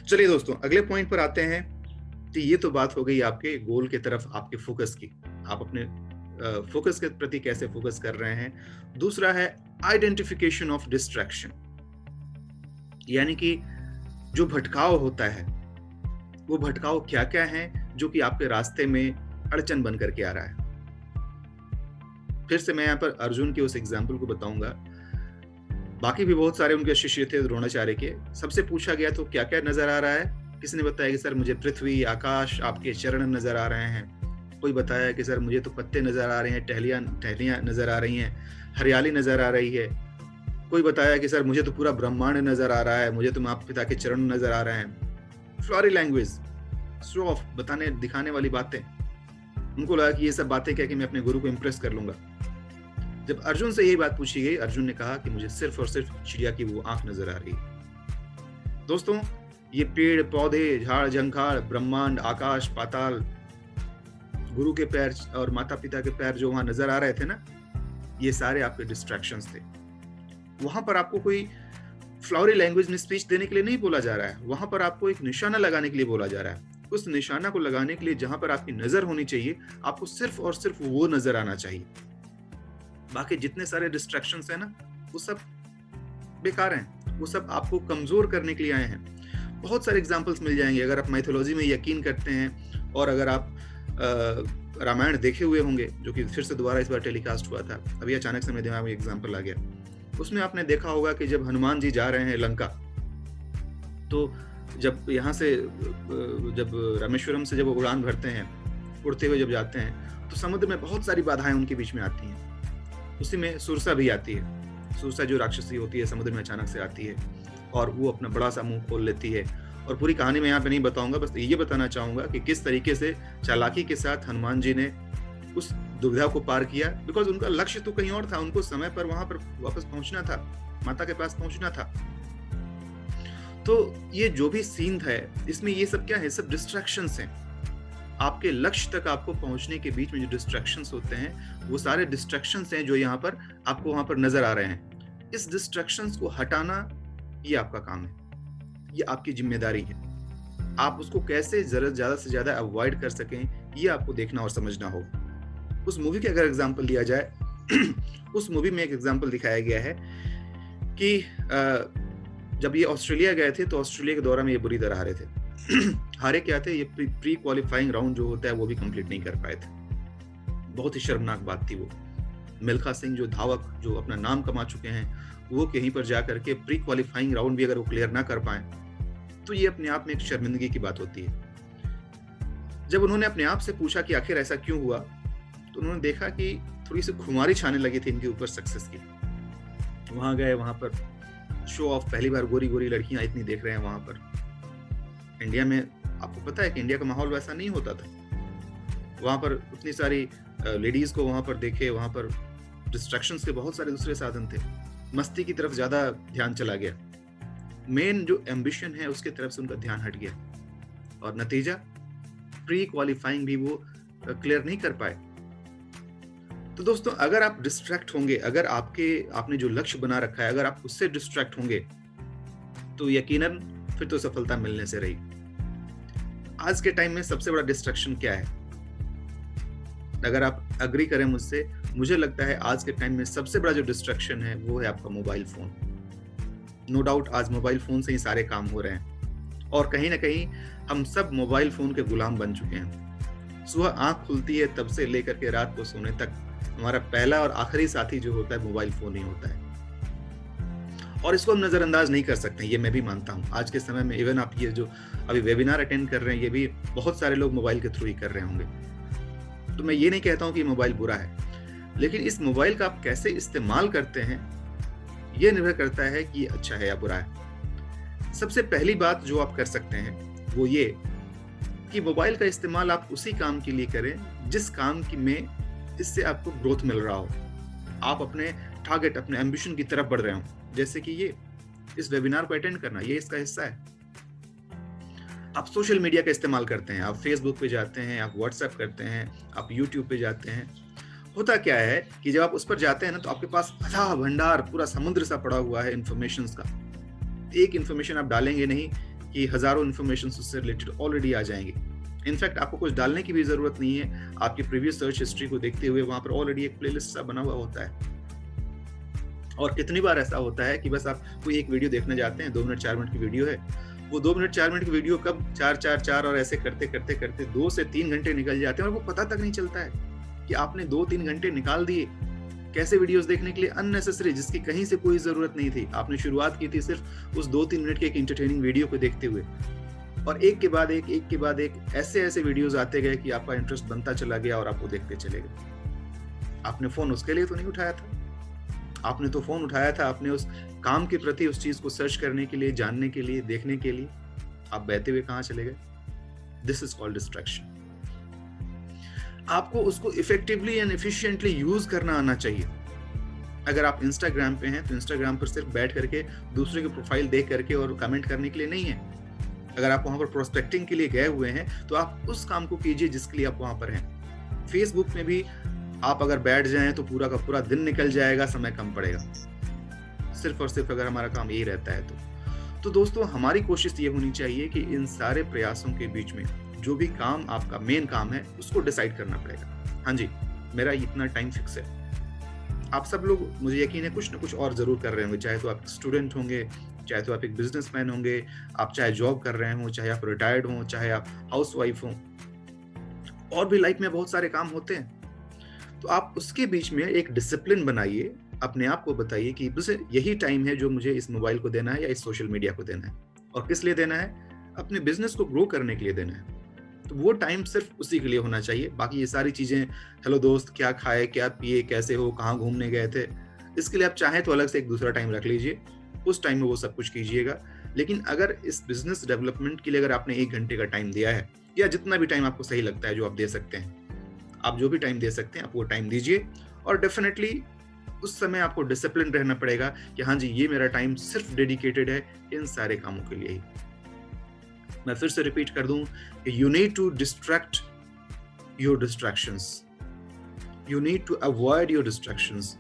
चलिए दोस्तों, अगले पॉइंट पर आते हैं। तो ये तो बात हो गई आपके गोल की तरफ आपके फोकस की। आप अपने फोकस के प्रति कैसे फोकस कर रहे हैं। दूसरा है आइडेंटिफिकेशन ऑफ डिस्ट्रैक्शन, यानी कि जो भटकाव होता है, वो भटकाव क्या-क्या है जो कि आपके रास्ते में अड़चन बन करके आ रहा है। फिर से मैं यहाँ पर अर्जुन के उस एग्जाम्पल को बताऊंगा। बाकी भी बहुत सारे उनके शिष्य थे द्रोणाचार्य के। सबसे पूछा गया तो क्या-क्या नजर आ रहा है? किसी ने बताया कि सर मुझे पृथ्वी, आकाश, आपके चरण नजर आ रहे हैं। कोई बताया कि सर मुझे तो पत्ते नजर आ रहे हैं, टहनियाँ नजर आ रही हैं, हरियाली नजर आ रही है। कोई बताया कि सर मुझे तो पूरा ब्रह्मांड नजर आ रहा है, मुझे तो माता पिता के चरण नजर आ रहे हैं। फ्लोरी लैंग्वेज, शो ऑफ, बताने दिखाने वाली बातें। उनको लगा कि ये सब बातें कह के मैं अपने गुरु को इम्प्रेस कर लूंगा। जब अर्जुन से यही बात पूछी गई, अर्जुन ने कहा कि मुझे सिर्फ और सिर्फ चिड़िया की वो आंख नजर आ रही है। दोस्तों, ये पेड़ पौधे, झाड़ झंखाड़, ब्रह्मांड, आकाश, पाताल, गुरु के पैर और माता पिता के पैर जो वहां नजर आ रहे थे ना, ये सारे आपके डिस्ट्रैक्शंस थे। वहां पर आपको कोई फ्लावरी लैंग्वेज में स्पीच देने के लिए नहीं बोला जा रहा है, वहां पर आपको एक निशाना लगाने के लिए बोला जा रहा है। उस निशाना को लगाने के लिए जहां पर आपकी नजर होनी चाहिए, आपको सिर्फ और सिर्फ वो नजर आना चाहिए। बाकी जितने सारे डिस्ट्रैक्शंस हैं ना, वो सब बेकार हैं, वो सब आपको कमजोर करने के लिए आए हैं। बहुत सारे एग्जाम्पल्स मिल जाएंगे। अगर आप माइथोलॉजी में यकीन करते हैं और अगर आप रामायण देखे हुए होंगे, जो कि फिर से दोबारा इस बार टेलीकास्ट हुआ था, अभी अचानक से मेरे दिमाग में एग्जाम्पल आ गया। उसमें आपने देखा होगा कि जब हनुमान जी जा रहे हैं लंका, तो जब यहाँ से जब रामेश्वरम से जब वो उड़ान भरते हैं, उड़ते हुए जब जाते हैं, तो समुद्र में बहुत सारी बाधाएं उनके बीच में आती हैं। उसी में सुरसा भी आती है। सुरसा जो राक्षसी होती है, समुद्र में अचानक से आती है और वो अपना बड़ा सा मुंह खोल लेती है। और पूरी कहानी मैं यहाँ पे नहीं बताऊंगा, बस ये बताना चाहूंगा कि किस तरीके से चालाकी के साथ हनुमान जी ने उस दुविधा को पार किया, बिकॉज उनका लक्ष्य तो कहीं और था। उनको समय पर वहां पर वापस पहुंचना था, माता के पास पहुंचना था। तो ये जो भी सीन है, इसमें ये सब क्या है? सब डिस्ट्रैक्शंस हैं। आपके लक्ष्य तक आपको पहुंचने के बीच में जो डिस्ट्रैक्शंस होते हैं, वो सारे डिस्ट्रैक्शंस हैं जो यहाँ पर आपको वहां पर नजर आ रहे हैं। इस डिस्ट्रैक्शंस को हटाना, ये आपका काम है, ये आपकी जिम्मेदारी है। आप उसको कैसे ज्यादा से ज्यादा अवॉइड कर सकें, ये आपको देखना और समझना होगा। उस मूवी के अगर एग्जाम्पल लिया जाए उस मूवी में एक एग्जाम्पल दिखाया गया है कि जब ये ऑस्ट्रेलिया गए थे, तो ऑस्ट्रेलिया के दौरा में ये बुरी तरह हारे थे। हारे क्या थे? ये प्री क्वालिफाइंग राउंड जो होता है वो भी कंप्लीट नहीं कर पाए थे। बहुत ही शर्मनाक बात थी वो। मिल्खा सिंह जो धावक, जो अपना नाम कमा चुके हैं, वो कहीं पर जाकर के प्री क्वालिफाइंग राउंड भी अगर वो क्लियर ना कर पाए, तो ये अपने आप में एक शर्मिंदगी की बात होती है। जब उन्होंने अपने आप से पूछा कि आखिर ऐसा क्यों हुआ, तो उन्होंने देखा कि थोड़ी सी खुमारी छाने लगी थी इनके ऊपर सक्सेस की। वहां गए, वहां पर शो ऑफ, पहली बार गोरी गोरी लड़कियां इतनी देख रहे हैं वहां पर। इंडिया में आपको पता है कि इंडिया का माहौल वैसा नहीं होता था। वहां पर उतनी सारी लेडीज को वहां पर देखे, वहां पर डिस्ट्रैक्शंस के बहुत सारे दूसरे साधन थे। मस्ती की तरफ ज्यादा ध्यान चला गया। मेन जो एम्बिशन है उसके तरफ से उनका ध्यान हट गया और नतीजा प्री क्वालिफाइंग भी वो क्लियर नहीं कर पाए। तो दोस्तों, अगर आप डिस्ट्रैक्ट होंगे, अगर आपने जो लक्ष्य बना रखा है, अगर आप उससे डिस्ट्रैक्ट होंगे, तो यकीनन फिर तो सफलता मिलने से रही। आज के टाइम में सबसे बड़ा डिस्ट्रैक्शन क्या है? अगर आप अग्री करें मुझसे, मुझे लगता है आज के टाइम में सबसे बड़ा जो डिस्ट्रैक्शन है वो है आपका मोबाइल फोन। नो डाउट आज मोबाइल फोन से ही सारे काम हो रहे हैं और कहीं ना कहीं हम सब मोबाइल फोन के गुलाम बन चुके हैं। सुबह आंख खुलती है तब से लेकर के रात को सोने तक हमारा पहला और आखिरी साथी जो होता है मोबाइल फोन ही होता है, और इसको हम नजरअंदाज नहीं कर सकते, ये मैं भी मानता हूँ। आज के समय में इवन आप ये जो अभी वेबिनार अटेंड कर रहे हैं, ये भी बहुत सारे लोग मोबाइल के थ्रू ही कर रहे होंगे। तो मैं ये नहीं कहता हूँ कि मोबाइल बुरा है, लेकिन इस मोबाइल का आप कैसे इस्तेमाल करते हैं, ये निर्भर करता है कि ये अच्छा है या बुरा है। सबसे पहली बात जो आप कर सकते हैं वो ये कि मोबाइल का इस्तेमाल आप उसी काम के लिए करें जिस काम की में इससे आपको ग्रोथ मिल रहा हो, आप अपने टारगेट, अपने एम्बिशन की तरफ बढ़ रहे हो। जैसे कि ये इस वेबिनार को अटेंड करना, ये इसका हिस्सा है। आप सोशल मीडिया का इस्तेमाल करते हैं, आप फेसबुक पे जाते हैं, आप व्हाट्सएप करते हैं, आप यूट्यूब पे जाते हैं। होता क्या है कि जब आप उस पर जाते हैं ना, तो आपके पास अथाह भंडार, पूरा समुद्र सा पड़ा हुआ है इन्फॉर्मेशन का। एक इन्फॉर्मेशन आप डालेंगे नहीं कि हज़ारों इन्फॉर्मेशन उससे रिलेटेड ऑलरेडी आ जाएँगी। इनफैक्ट आपको कुछ डालने की भी ज़रूरत नहीं है, आपकी प्रीवियस सर्च हिस्ट्री को देखते हुए वहाँ पर ऑलरेडी एक प्लेलिस्ट सा बना हुआ होता है। और कितनी बार ऐसा होता है कि बस आप कोई एक वीडियो देखने जाते हैं, 2 मिनट 4 मिनट की वीडियो है, वो 2 मिनट 4 मिनट की वीडियो कब 4 और ऐसे करते 2 से 3 घंटे निकल जाते हैं और वो पता तक नहीं चलता है कि आपने 2-3 घंटे निकाल दिए कैसे वीडियोस देखने के लिए, अननेसेसरी, जिसकी कहीं से कोई ज़रूरत नहीं थी। आपने शुरुआत की थी सिर्फ उस 2-3 मिनट के एक एंटरटेनिंग वीडियो को देखते हुए, और एक के बाद एक ऐसे वीडियोस आते गए कि आपका इंटरेस्ट बनता चला गया और आप वो देखते चले गए। आपने फ़ोन उसके लिए तो नहीं उठाया था, आपने तो फ़ोन उठाया था अपने उस काम के प्रति, उस चीज़ को सर्च करने के लिए, जानने के लिए, देखने के लिए। आप बहते हुए कहाँ चले गए? This is called distraction. आपको उसको इफेक्टिवली एंड एफिशिएंटली यूज़ करना आना चाहिए। अगर आप इंस्टाग्राम पे हैं, तो इंस्टाग्राम पर सिर्फ बैठ करके दूसरे की प्रोफाइल देख करके और कमेंट करने के लिए नहीं है। अगर आप वहाँ पर प्रोस्पेक्टिंग के लिए गए हुए हैं, तो आप उस काम को कीजिए जिसके लिए आप वहाँ पर हैं। फेसबुक में भी आप अगर बैठ जाएं तो पूरा का पूरा दिन निकल जाएगा, समय कम पड़ेगा, सिर्फ और सिर्फ अगर हमारा काम यही रहता है तो दोस्तों, हमारी कोशिश ये होनी चाहिए कि इन सारे प्रयासों के बीच में जो भी काम आपका मेन काम है, उसको डिसाइड करना पड़ेगा। हाँ जी, मेरा इतना टाइम फिक्स है। आप सब लोग, मुझे यकीन है, कुछ ना कुछ और ज़रूर कर रहे होंगे, चाहे तो आप स्टूडेंट होंगे, चाहे तो आप एक बिजनेसमैन होंगे, आप चाहे जॉब कर रहे हों, चाहे आप रिटायर्ड हों, चाहे आप हाउसवाइफ हों, और भी लाइफ में बहुत सारे काम होते हैं। तो आप उसके बीच में एक डिसिप्लिन बनाइए, अपने आप को बताइए कि बस यही टाइम है जो मुझे इस मोबाइल को देना है या इस सोशल मीडिया को देना है। और किस लिए देना है? अपने बिजनेस को ग्रो करने के लिए देना है। तो वो टाइम सिर्फ उसी के लिए होना चाहिए। बाकी ये सारी चीजें, हेलो दोस्त, क्या खाए, क्या पिए, कैसे हो, कहाँ घूमने गए थे, इसके लिए आप चाहें तो अलग से एक दूसरा टाइम रख लीजिए, उस टाइम में वो सब कुछ कीजिएगा। लेकिन अगर इस बिजनेस डेवलपमेंट के लिए अगर आपने 1 घंटे का टाइम दिया है, या जितना भी टाइम आपको सही लगता है जो आप दे सकते हैं, आप जो भी टाइम दे सकते हैं आप वो टाइम दीजिए। और डेफिनेटली उस समय आपको डिसिप्लिन रहना पड़ेगा कि हाँ जी, ये मेरा टाइम सिर्फ डेडिकेटेड है इन सारे कामों के लिए ही। मैं फिर से रिपीट कर दूं कि you need to distract your distractions, you need to avoid your distractions.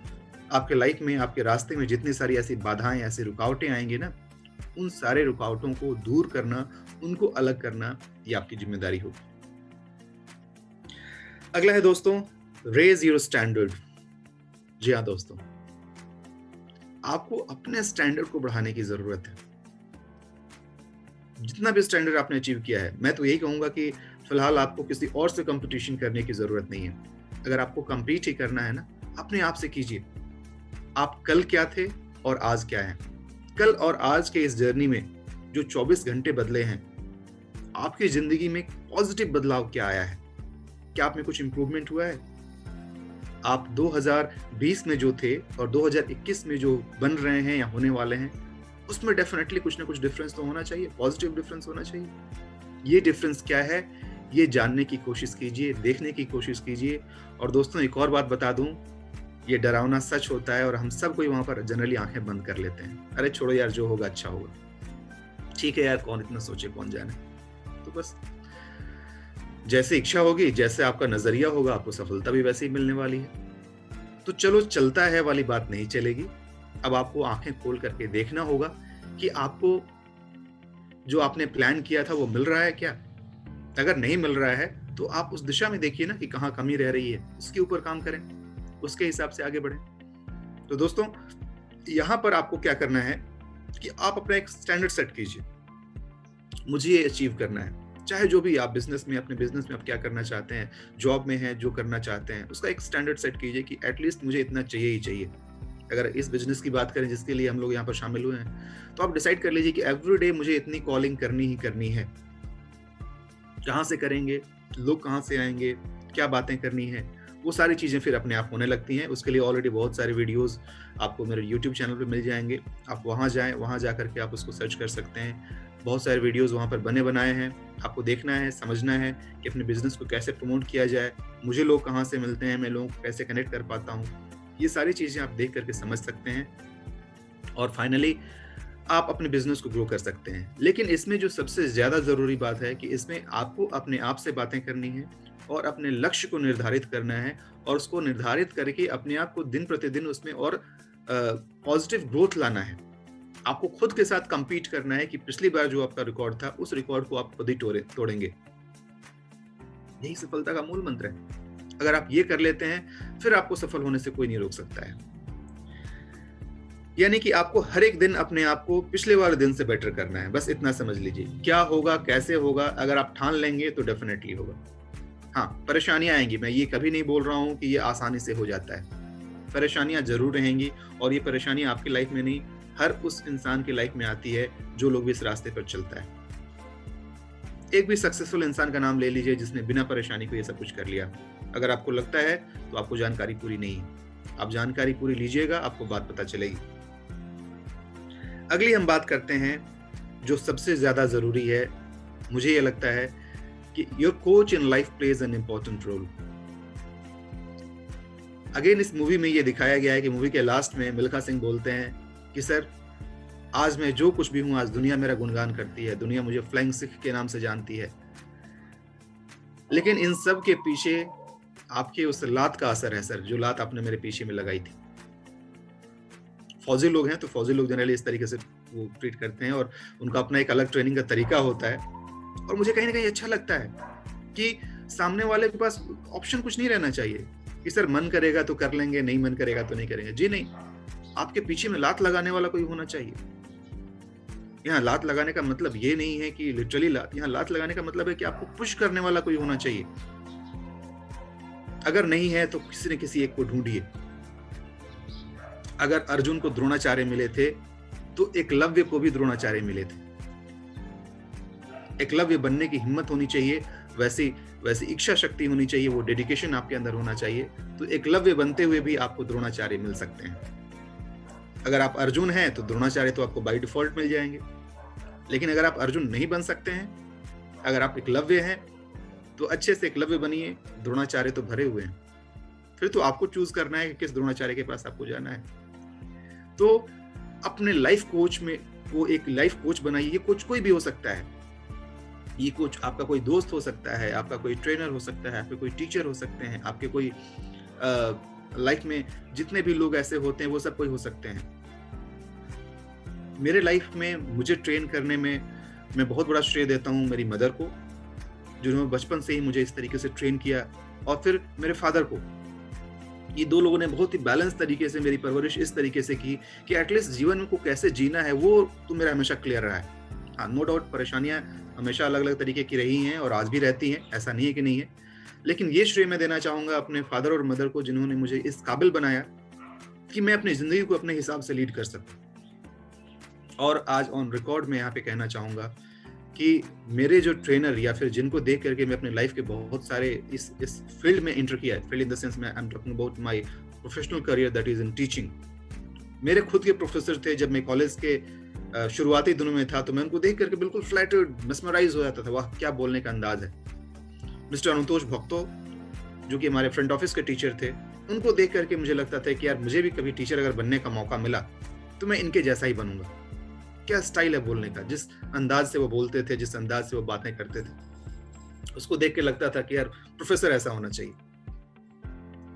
आपके लाइफ में, आपके रास्ते में जितनी सारी ऐसी बाधाएं, ऐसी रुकावटें आएंगी ना, उन सारे रुकावटों को दूर करना, उनको अलग करना, ये आपकी जिम्मेदारी होगी। अगला है दोस्तों, रेज योर स्टैंडर्ड। जी हाँ दोस्तों, आपको अपने स्टैंडर्ड को बढ़ाने की जरूरत है। जितना भी स्टैंडर्ड आपने अचीव किया है, मैं तो यही कहूंगा कि फिलहाल आपको किसी और से कंपटीशन करने की जरूरत नहीं है। अगर आपको कंपीट ही करना है ना, अपने आप से कीजिए। आप कल क्या थे और आज क्या हैं। कल और आज के इस जर्नी में जो 24 घंटे बदले हैं, आपकी जिंदगी में पॉजिटिव बदलाव क्या आया है? क्या आप में कुछ इंप्रूवमेंट हुआ है? आप 2020 में जो थे और 2021 में जो बन रहे हैं या होने वाले हैं, उसमें डेफिनेटली कुछ ना कुछ डिफरेंस तो होना चाहिए, पॉजिटिव डिफरेंस होना चाहिए। ये डिफरेंस क्या है, ये जानने की कोशिश कीजिए, देखने की कोशिश कीजिए। और दोस्तों, एक और बात बता दूं, ये डरावना सच होता है और हम सब कोई वहां पर जनरली आंखें बंद कर लेते हैं। अरे छोड़ो यार, जो होगा अच्छा होगा, ठीक है यार, कौन इतना सोचे, कौन जाने। तो बस जैसे इच्छा होगी, जैसे आपका नजरिया होगा, आपको सफलता भी वैसे ही मिलने वाली है। तो चलो, चलता है वाली बात नहीं चलेगी। अब आपको आंखें खोल करके देखना होगा कि आपको जो आपने प्लान किया था वो मिल रहा है क्या। अगर नहीं मिल रहा है तो आप उस दिशा में देखिए ना कि कहाँ कमी रह रही है, उसके ऊपर काम करें, उसके हिसाब से आगे बढ़ें। तो दोस्तों, यहाँ पर आपको क्या करना है कि आप अपना एक स्टैंडर्ड सेट कीजिए। मुझे ये अचीव करना है, चाहे जो भी आप बिजनेस में, अपने बिजनेस में आप क्या करना चाहते हैं, जॉब में है जो करना चाहते हैं, उसका एक स्टैंडर्ड सेट कीजिए कि एटलीस्ट मुझे इतना चाहिए ही चाहिए। अगर इस बिजनेस की बात करें जिसके लिए हम लोग यहाँ पर शामिल हुए हैं, तो आप डिसाइड कर लीजिए कि एवरीडे मुझे इतनी कॉलिंग करनी ही करनी है। कहाँ से करेंगे, लोग कहाँ से आएंगे, क्या बातें करनी है, वो सारी चीज़ें फिर अपने आप होने लगती हैं। उसके लिए ऑलरेडी बहुत सारे वीडियोस आपको मेरे यूट्यूब चैनल पे मिल जाएंगे। आप वहाँ जाएं, वहाँ जा करके आप उसको सर्च कर सकते हैं। बहुत सारे वीडियोस वहाँ पर बने बनाए हैं। आपको देखना है, समझना है कि अपने बिजनेस को कैसे प्रमोट किया जाए, मुझे लोग कहाँ से मिलते हैं, मैं लोगों को कैसे कनेक्ट कर पाता हूँ, ये सारी चीज़ें आप देख करके समझ सकते हैं। और फाइनली आप अपने बिजनेस को ग्रो कर सकते हैं। लेकिन इसमें जो सबसे ज़्यादा ज़रूरी बात है कि इसमें आपको अपने आप से बातें करनी है और अपने लक्ष्य को निर्धारित करना है, और उसको निर्धारित करके अपने आप को दिन प्रतिदिन उसमें और पॉजिटिव ग्रोथ लाना है। आपको खुद के साथ compete करना है कि पिछली बार जो आपका रिकॉर्ड था, उस रिकॉर्ड को आप खुद ही तोड़ेंगे। यही सफलता का मूल मंत्र है। अगर आप ये कर लेते हैं, फिर आपको सफल होने से कोई नहीं रोक सकता है। यानी कि आपको हर एक दिन अपने आप को पिछले वाले दिन से बेटर करना है, बस इतना समझ लीजिए। क्या होगा, कैसे होगा, अगर आप ठान लेंगे तो डेफिनेटली होगा। हाँ, परेशानियां आएंगी, मैं ये कभी नहीं बोल रहा हूं कि ये आसानी से हो जाता है। परेशानियां जरूर रहेंगी, और ये परेशानियां आपकी लाइफ में नहीं, हर उस इंसान की लाइफ में आती है जो लोग भी इस रास्ते पर चलता है। एक भी सक्सेसफुल इंसान का नाम ले लीजिए जिसने बिना परेशानी को ये सब कुछ कर लिया। अगर आपको लगता है तो आपको जानकारी पूरी नहीं है। आप जानकारी पूरी लीजिएगा, आपको बात पता चलेगी। अगली हम बात करते हैं जो सबसे ज्यादा जरूरी है, मुझे ये लगता है कि your coach in life plays an important role. Again इस मूवी में ये दिखाया गया है कि मूवी के लास्ट में मिल्खा सिंह बोलते हैं कि सर, आज मैं जो कुछ भी हूं, आज दुनिया मेरा गुणगान करती है, दुनिया मुझे फ्लाइंग सिख के नाम से जानती है, लेकिन इन सब के पीछे आपके उस लात का असर है सर, जो लात आपने मेरे पीछे में लगाई थी। फौजी लोग हैं तो फौजी लोग जनरली इस तरीके से वो ट्रीट करते हैं, और उनका अपना एक अलग ट्रेनिंग का तरीका होता है। और मुझे कहीं ना कहीं अच्छा लगता है कि सामने वाले के पास ऑप्शन कुछ नहीं रहना चाहिए कि सर मन करेगा तो कर लेंगे, नहीं मन करेगा तो नहीं करेंगे। जी नहीं, आपके पीछे में लात लगाने वाला कोई होना चाहिए। यहाँ लात लगाने का मतलब ये नहीं है कि लिटरली लात, यहाँ लात लगाने का मतलब है कि आपको पुश करने वाला कोई होना चाहिए। अगर नहीं है तो किसी न किसी एक को ढूंढिए। अगर अर्जुन को द्रोणाचार्य मिले थे तो एकलव्य को भी द्रोणाचार्य मिले थे। एकलव्य बनने की हिम्मत होनी चाहिए, वैसी इच्छा शक्ति होनी चाहिए, वो डेडिकेशन आपके अंदर होना चाहिए, तो एकलव्य बनते हुए भी आपको द्रोणाचार्य मिल सकते हैं। अगर आप अर्जुन हैं तो द्रोणाचार्य तो आपको बाय डिफॉल्ट मिल जाएंगे। लेकिन अगर आप अर्जुन नहीं बन सकते हैं, अगर आप एकलव्य हैं, तो अच्छे से एकलव्य बनिए, द्रोणाचार्य तो भरे हुए हैं। फिर तो आपको चूज करना है कि किस द्रोणाचार्य के पास आपको जाना है। तो अपने लाइफ कोच में वो एक लाइफ कोच बनाइए। ये कोच कोई भी हो सकता है। ये कोच आपका कोई दोस्त हो सकता है, आपका कोई ट्रेनर हो सकता है, आपके कोई टीचर हो सकते हैं, आपके कोई लाइफ में जितने भी लोग ऐसे होते हैं वो सब कोई हो सकते हैं। मेरे लाइफ में मुझे ट्रेन करने में मैं बहुत बड़ा श्रेय देता हूँ मेरी मदर को, जिन्होंने बचपन से ही मुझे इस तरीके से ट्रेन किया, और फिर मेरे फादर को। ये दो लोगों ने बहुत ही बैलेंस तरीके से मेरी परवरिश इस तरीके से की कि एटलीस्ट जीवन को कैसे जीना है वो तो मेरा हमेशा क्लियर रहा है। हाँ, नो डाउट परेशानियां हमेशा अलग अलग तरीके की रही हैं और आज भी रहती हैं, ऐसा नहीं है कि नहीं है। लेकिन ये श्रेय मैं देना चाहूंगा अपने फादर और मदर को, जिन्होंने मुझे इस काबिल बनाया कि मैं अपनी जिंदगी को अपने हिसाब से लीड कर सकूं। और आज ऑन रिकॉर्ड में यहाँ पे कहना चाहूंगा कि मेरे जो ट्रेनर या फिर जिनको देख करके मैं अपने लाइफ के बहुत सारे इस फील्ड में एंटर किया है, फील्ड इन द सेंस मैं I am talking about my professional career that is in teaching. मेरे खुद के प्रोफेसर थे जब मैं कॉलेज के शुरुआती दिनों में था, तो मैं उनको देख करके बिल्कुल फ्लैटर्ड, मेस्मराइज हो जाता था। वाह, क्या बोलने का अंदाज है। मिस्टर अनुतोष भक्तो, जो कि हमारे फ्रंट ऑफिस के टीचर थे, उनको देख करके मुझे लगता था कि यार मुझे भी कभी टीचर अगर बनने का मौका मिला तो मैं इनके जैसा ही बनूंगा। क्या स्टाइल है बोलने का, जिस अंदाज से वो बोलते थे, जिस अंदाज से वो बातें करते थे, उसको देख के लगता था कि यार प्रोफेसर ऐसा होना चाहिए।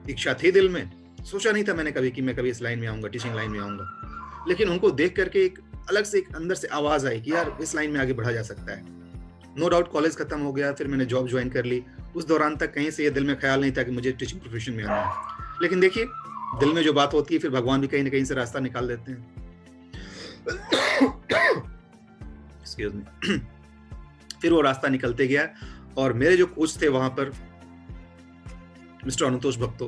इच्छा थी दिल में, सोचा नहीं था मैंने कभी कि मैं कभी इस लाइन में आऊंगा, टीचिंग लाइन में आऊंगा, लेकिन उनको देख करके एक अलग से एक अंदर से आवाज आई कि यार इस लाइन में आगे बढ़ा जा सकता है। नो डाउट कॉलेज खत्म हो गया, फिर मैंने जॉब ज्वाइन कर ली। उस दौरान तक कहीं से ये दिल में ख्याल नहीं था कि मुझे टीचिंग प्रोफेशन में आना है। लेकिन देखिए, दिल में जो बात होती है फिर भगवान भी कहीं ना कहीं से रास्ता निकाल देते हैं। Excuse me. फिर वो रास्ता निकलते गया, और मेरे जो कोच थे वहां पर मिस्टर अनुतोष भक्तो,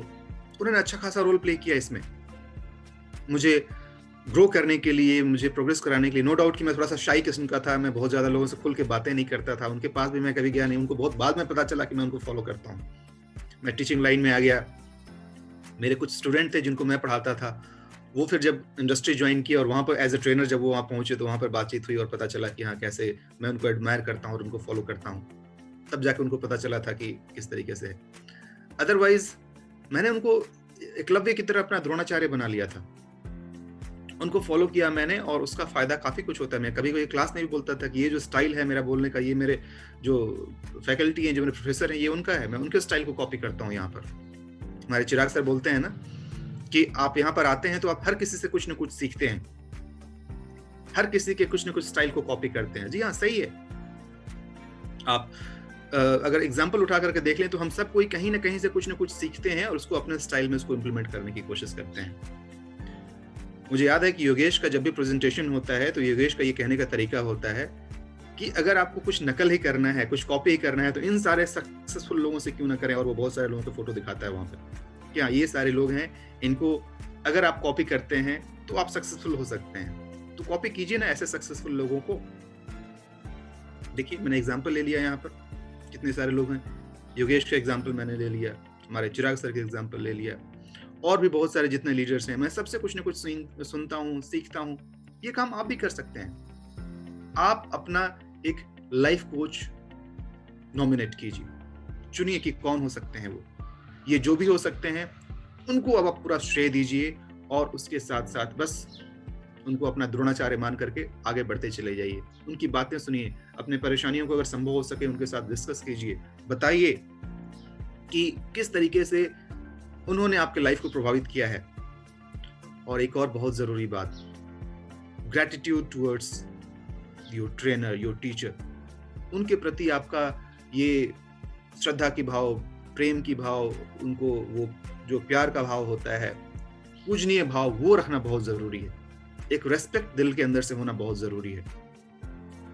उन्होंने अच्छा खासा रोल प्ले किया इसमें, मुझे ग्रो करने के लिए, मुझे प्रोग्रेस कराने के लिए। नो डाउट कि मैं थोड़ा सा शाई किस्म का था, मैं बहुत ज्यादा लोगों से खुल के बातें नहीं करता था, उनके पास भी मैं कभी गया नहीं। उनको बहुत बाद में पता चला कि मैं उनको फॉलो करता हूँ। मैं टीचिंग लाइन में आ गया। मेरे कुछ स्टूडेंट थे जिनको मैं पढ़ाता था, वो फिर जब इंडस्ट्री ज्वाइन की और वहाँ पर एज ए ट्रेनर जब वो वहाँ पहुंचे तो वहाँ पर बातचीत हुई और पता चला कि हाँ कैसे मैं उनको एडमायर करता हूँ और उनको फॉलो करता हूँ। तब जाके उनको पता चला था कि किस तरीके से। अदरवाइज मैंने उनको एकलव्य की तरह अपना द्रोणाचार्य बना लिया था। उनको फॉलो किया मैंने, और उसका फायदा काफी कुछ होता है। मैं कभी कोई क्लास में भी बोलता था कि ये जो स्टाइल है मेरा बोलने का, ये मेरे जो फैकल्टी हैं, जो मेरे प्रोफेसर हैं, ये उनका है, मैं उनके स्टाइल को कॉपी करता हूँ। यहाँ पर हमारे चिराग सर बोलते हैं ना कि आप यहाँ पर आते हैं तो आप हर किसी से कुछ ना कुछ सीखते हैं, हर किसी के कुछ ना कुछ स्टाइल को कॉपी करते हैं। जी हाँ, सही है। आप अगर एग्जाम्पल उठा करके देख लें तो हम सब कोई कहीं ना कहीं से कुछ ना कुछ सीखते हैं और उसको अपने स्टाइल में उसको इम्प्लीमेंट करने की कोशिश करते हैं। मुझे याद है कि योगेश का जब भी प्रेजेंटेशन होता है तो योगेश का ये कहने का तरीका होता है कि अगर आपको कुछ नकल ही करना है, कुछ कॉपी ही करना है, तो इन सारे सक्सेसफुल लोगों से क्यों ना करें। और वो बहुत सारे लोगों के फोटो दिखाता है वहां पर कि हाँ, ये सारे लोग हैं, इनको अगर आप कॉपी करते हैं तो आप सक्सेसफुल हो सकते हैं। तो कॉपी कीजिए ना ऐसे सक्सेसफुल लोगों को। देखिए, मैंने एग्जाम्पल ले लिया, यहाँ पर कितने सारे लोग हैं। योगेश का एग्जाम्पल मैंने ले लिया, हमारे चिराग सर के एग्जाम्पल ले लिया, और भी बहुत सारे जितने लीडर्स हैं, मैं सबसे कुछ ना कुछ सुनता हूँ, सीखता हूँ। ये काम आप भी कर सकते हैं। आप अपना एक लाइफ कोच नॉमिनेट कीजिए, चुनिए कि कौन हो सकते हैं वो। ये जो भी हो सकते हैं उनको अब आप पूरा श्रेय दीजिए और उसके साथ साथ बस उनको अपना द्रोणाचार्य मान करके आगे बढ़ते चले जाइए। उनकी बातें सुनिए, अपने परेशानियों को अगर संभव हो सके उनके साथ डिस्कस कीजिए, बताइए कि किस तरीके से उन्होंने आपके लाइफ को प्रभावित किया है। और एक और बहुत जरूरी बात, gratitude towards your trainer, your teacher. उनके प्रति आपका ये श्रद्धा की भाव, प्रेम की भाव, उनको वो जो प्यार का भाव होता है, पूजनीय भाव, वो रखना बहुत जरूरी है। एक रेस्पेक्ट दिल के अंदर से होना बहुत जरूरी है,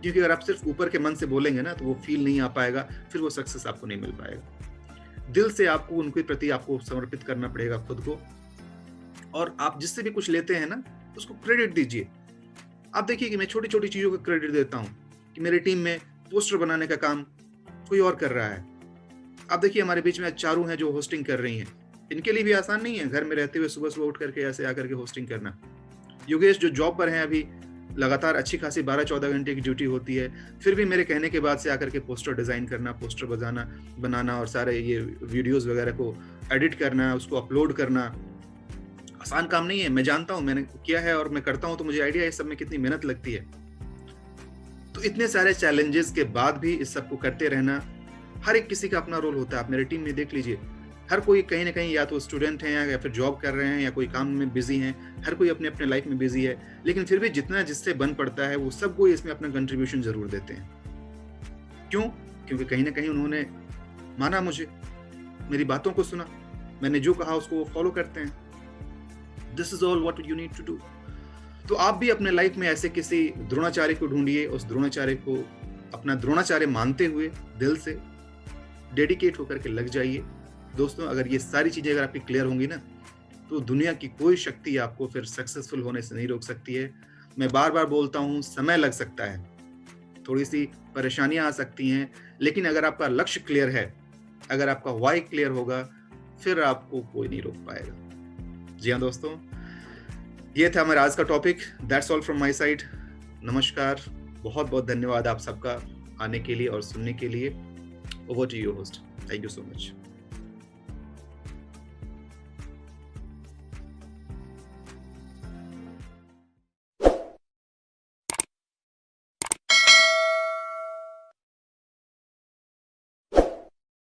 क्योंकि अगर आप सिर्फ ऊपर के मन से बोलेंगे ना तो वो फील नहीं आ पाएगा, फिर वो सक्सेस आपको नहीं मिल पाएगा। दिल से आपको उनके प्रति आपको समर्पित करना पड़ेगा खुद को। और आप जिससे भी कुछ लेते हैं ना, उसको क्रेडिट दीजिए। आप देखिए कि मैं छोटी छोटी चीजों को क्रेडिट देता हूँ कि मेरी टीम में पोस्टर बनाने का काम कोई और कर रहा है। आप देखिए हमारे बीच में चारू हैं जो होस्टिंग कर रही हैं। इनके लिए भी आसान नहीं है घर में रहते हुए सुबह सुबह उठ करके ऐसे आकर के होस्टिंग करना। योगेश जो जॉब पर हैं अभी, लगातार अच्छी खासी 12-14 घंटे की ड्यूटी होती है, फिर भी मेरे कहने के बाद से आकर के पोस्टर डिजाइन करना, पोस्टर बनाना और सारे ये वीडियोस वगैरह को एडिट करना, उसको अपलोड करना आसान काम नहीं है। मैं जानता हूं, मैंने किया है और मैं करता हूं, तो मुझे आइडिया है इस सब में कितनी मेहनत लगती है। तो इतने सारे चैलेंजेस के बाद भी इस सब को करते रहना, हर एक किसी का अपना रोल होता है। आप मेरे टीम में देख लीजिए, हर कोई कहीं ना कहीं या तो स्टूडेंट हैं या फिर जॉब कर रहे हैं या कोई काम में बिजी हैं। हर कोई अपने अपने लाइफ में बिजी है, लेकिन फिर भी जितना जिससे बन पड़ता है वो सब कोई इसमें अपना कंट्रीब्यूशन जरूर देते हैं। क्यों? क्योंकि कहीं ना कहीं उन्होंने माना मुझे, मेरी बातों को सुना, मैंने जो कहा उसको वो फॉलो करते हैं। This is all what you need to do. तो आप भी अपने लाइफ में ऐसे किसी द्रोणाचार्य को ढूंढिए, उस द्रोणाचार्य को अपना द्रोणाचार्य मानते हुए दिल से डेडिकेट होकर के लग जाइए। दोस्तों, अगर ये सारी चीजें अगर आपकी क्लियर होंगी ना, तो दुनिया की कोई शक्ति आपको फिर सक्सेसफुल होने से नहीं रोक सकती है। मैं बार बार बोलता हूँ, समय लग सकता है, थोड़ी सी परेशानियां आ सकती हैं, लेकिन अगर आपका लक्ष्य क्लियर है, अगर आपका वाई क्लियर होगा, फिर आपको कोई नहीं रोक पाएगा। जी हाँ दोस्तों, ये था मेरा आज का topic. That's all from my side. नमस्कार, बहुत बहुत धन्यवाद आप सबका आने के लिए और सुनने के लिए। Over to you host. Thank you so much.